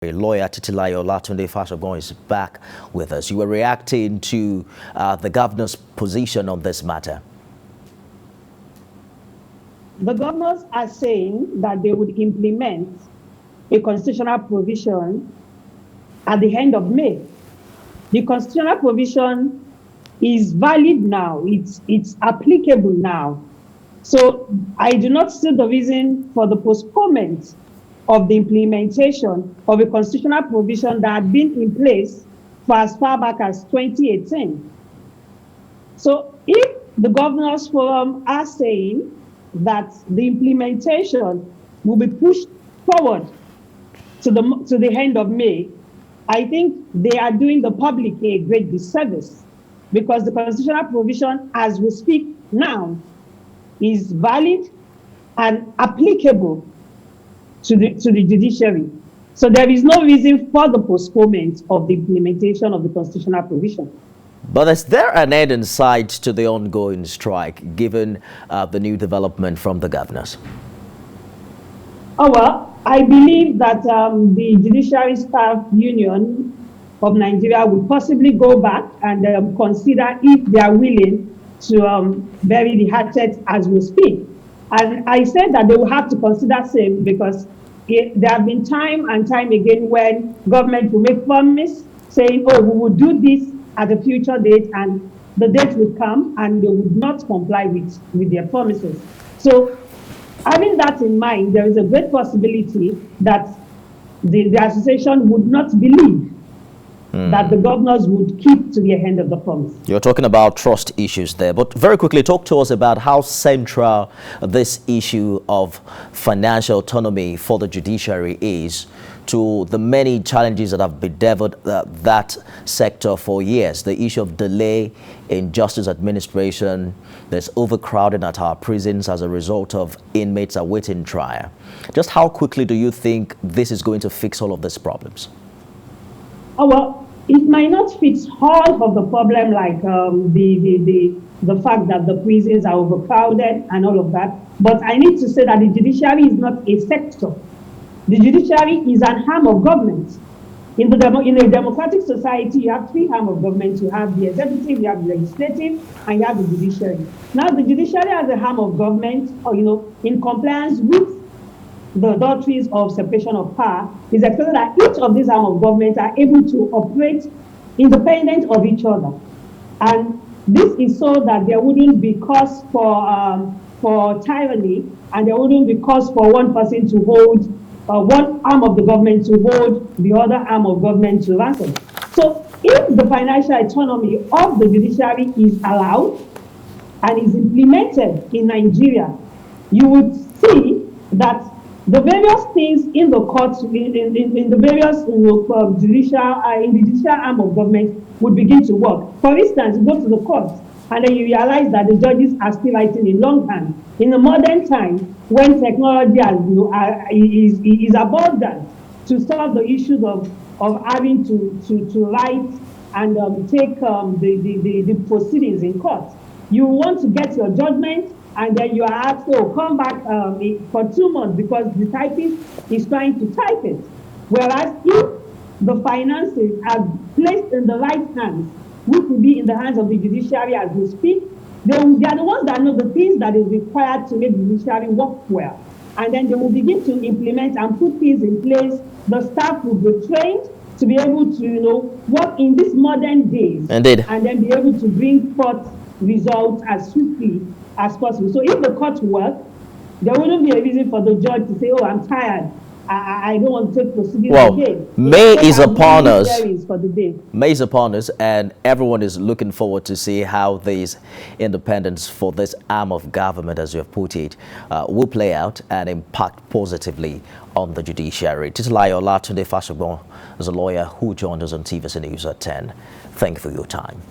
Lawyer Titilayo Olatunde Speaks On is back with us. You were reacting to the governor's position on this matter. The governors are saying that they would implement a constitutional provision at the end of May. The constitutional provision is valid now. It's applicable now. So I do not see the reason for the postponement of the implementation of a constitutional provision that had been in place for as far back as 2018. So if the Governors Forum are saying that the implementation will be pushed forward to the end of May, I think they are doing the public a great disservice, because the constitutional provision as we speak now is valid and applicable to the judiciary. So there is no reason for the postponement of the implementation of the constitutional provision. But is there an end in sight to the ongoing strike, given the new development from the governors? Oh, well, I believe that the Judiciary Staff Union of Nigeria will possibly go back and consider if they are willing to bury the hatchet as we speak. And I said that they will have to consider same, because there have been time and time again when government will make promise saying, oh, we will do this at a future date, and the date will come and they would not comply with their promises. So having that in mind, there is a great possibility that the association would not believe that the governors would keep to their end of the promise. You're talking about trust issues there, but very quickly talk to us about how central this issue of financial autonomy for the judiciary is to the many challenges that have bedeviled that sector for years. The issue of delay in justice administration, there's overcrowding at our prisons as a result of inmates awaiting trial. Just how quickly do you think this is going to fix all of these problems? Oh, well, it might not fix all of the problem, like the fact that the prisons are overcrowded and all of that. But I need to say that the judiciary is not a sector. The judiciary is an arm of government. In a democratic society, you have three arms of government. You have the executive, you have the legislative, and you have the judiciary. Now, the judiciary as a arm of government, in compliance with the doctrines of separation of power, is expected that each of these arms of government are able to operate independent of each other. And this is so that there wouldn't be cause for tyranny, and there wouldn't be cause for one person to hold, one arm of the government to hold the other arm of government to ransom. So if the financial autonomy of the judiciary is allowed and is implemented in Nigeria, you would see that the various things in the courts, in the various judicial arm of government would begin to work. For instance, you go to the courts and then you realize that the judges are still writing in longhand. In the modern time, when technology is abundant to solve the issues of having to write and take the proceedings in court, you want to get your judgment, and then you are asked to come back for 2 months because the typist is trying to type it. Whereas if the finances are placed in the right hands, which will be in the hands of the judiciary as we speak, they are the ones that know the things that is required to make the judiciary work well. And then they will begin to implement and put things in place. The staff will be trained to be able to, work in these modern days. Indeed. And then be able to bring forth results as swiftly as possible. So if the court works, there wouldn't be a reason for the judge to say, oh, I'm tired, I don't want to take proceedings again. May is upon us. For the day. May is upon us, and everyone is looking forward to see how this independence for this arm of government, as you have put it, will play out and impact positively on the judiciary. Titilayo Olatunde Speaks On is a lawyer who joined us on TVC News at 10. Thank you for your time.